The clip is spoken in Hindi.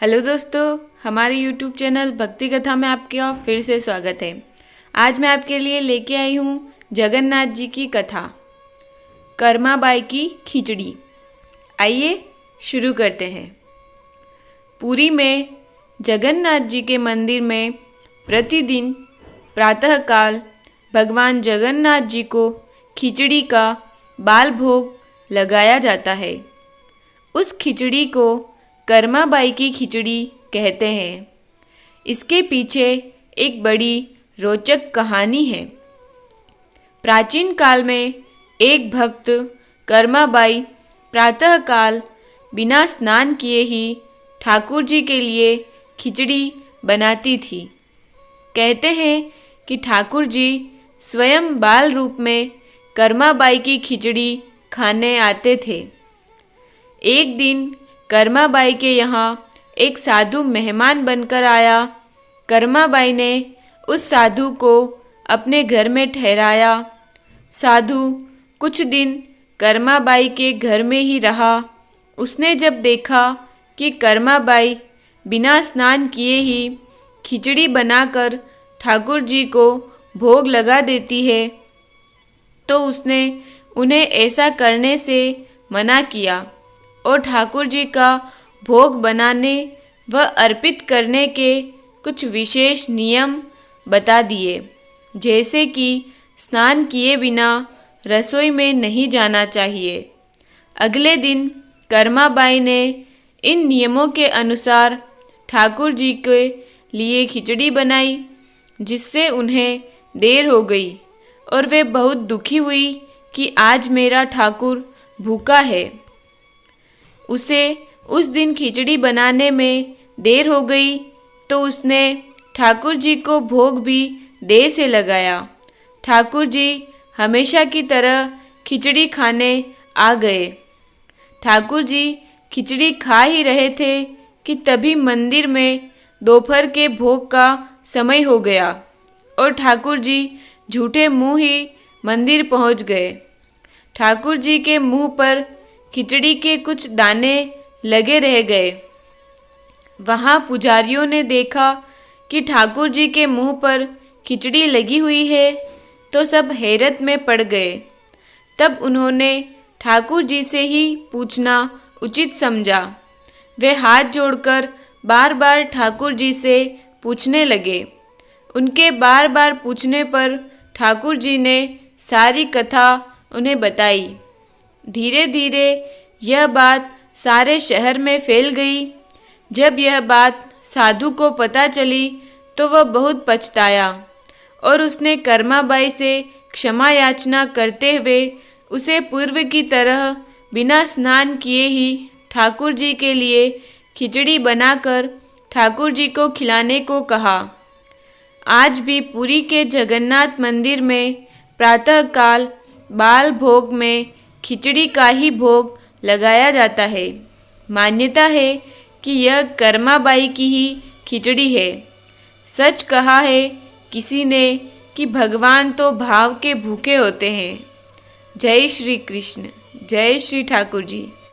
हेलो दोस्तों, हमारे YouTube चैनल भक्ति कथा में आपका फिर से स्वागत है। आज मैं आपके लिए लेके आई हूँ जगन्नाथ जी की कथा, कर्माबाई की खिचड़ी। आइए शुरू करते हैं। पुरी में जगन्नाथ जी के मंदिर में प्रतिदिन प्रातःकाल भगवान जगन्नाथ जी को खिचड़ी का बाल भोग लगाया जाता है। उस खिचड़ी को कर्माबाई की खिचड़ी कहते हैं। इसके पीछे एक बड़ी रोचक कहानी है। प्राचीन काल में एक भक्त कर्माबाई प्रातःकाल बिना स्नान किए ही ठाकुर जी के लिए खिचड़ी बनाती थी। कहते हैं कि ठाकुर जी स्वयं बाल रूप में कर्माबाई की खिचड़ी खाने आते थे। एक दिन कर्माबाई के यहाँ एक साधु मेहमान बनकर आया। कर्माबाई ने उस साधु को अपने घर में ठहराया। साधु कुछ दिन कर्माबाई के घर में ही रहा। उसने जब देखा कि कर्माबाई बिना स्नान किए ही खिचड़ी बनाकर ठाकुर जी को भोग लगा देती है, तो उसने उन्हें ऐसा करने से मना किया और ठाकुर जी का भोग बनाने व अर्पित करने के कुछ विशेष नियम बता दिए, जैसे कि स्नान किए बिना रसोई में नहीं जाना चाहिए। अगले दिन कर्माबाई ने इन नियमों के अनुसार ठाकुर जी के लिए खिचड़ी बनाई, जिससे उन्हें देर हो गई और वे बहुत दुखी हुई कि आज मेरा ठाकुर भूखा है। उसे उस दिन खिचड़ी बनाने में देर हो गई तो उसने ठाकुर जी को भोग भी देर से लगाया। ठाकुर जी हमेशा की तरह खिचड़ी खाने आ गए। ठाकुर जी खिचड़ी खा ही रहे थे कि तभी मंदिर में दोपहर के भोग का समय हो गया और ठाकुर जी झूठे मुंह ही मंदिर पहुंच गए। ठाकुर जी के मुंह पर खिचड़ी के कुछ दाने लगे रह गए। वहाँ पुजारियों ने देखा कि ठाकुर जी के मुंह पर खिचड़ी लगी हुई है, तो सब हैरत में पड़ गए। तब उन्होंने ठाकुर जी से ही पूछना उचित समझा। वे हाथ जोड़कर बार बार ठाकुर जी से पूछने लगे। उनके बार बार पूछने पर ठाकुर जी ने सारी कथा उन्हें बताई। धीरे धीरे यह बात सारे शहर में फैल गई। जब यह बात साधु को पता चली तो वह बहुत पछताया और उसने कर्माबाई से क्षमा याचना करते हुए उसे पूर्व की तरह बिना स्नान किए ही ठाकुर जी के लिए खिचड़ी बनाकर ठाकुर जी को खिलाने को कहा। आज भी पुरी के जगन्नाथ मंदिर में प्रातःकाल बाल भोग में खिचड़ी का ही भोग लगाया जाता है। मान्यता है कि यह कर्माबाई की ही खिचड़ी है। सच कहा है किसी ने कि भगवान तो भाव के भूखे होते हैं। जय श्री कृष्ण, जय श्री ठाकुर जी।